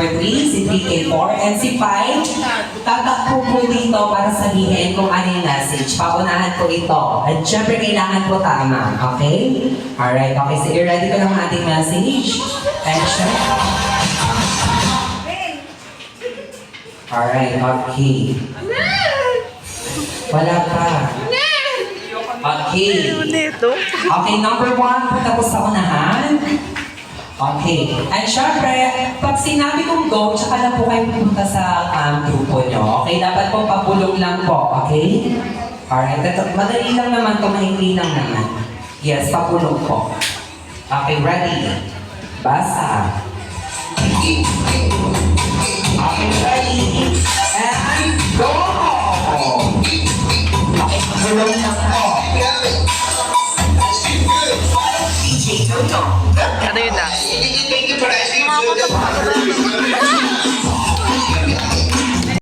number 3, si 3K4, and si 5, tatakbo po dito para sabihin kung ano yung message. Paunahan po ito. At syempre, kailangan po tama. Okay? Alright, okay. Sige, ready ko ng ating message. Action. Alright, okay. Wala pa. Okay. Okay, number 1, punta po sa unahan. Okay. And syempre, pag sinabi kong go, tsaka lang po kayo pupunta sa grupo nyo. Okay? Dapat po papulong lang po. Okay? Alright. Madali lang naman to, mahindi lang naman. Yes, papulong po. Okay, ready? Basa.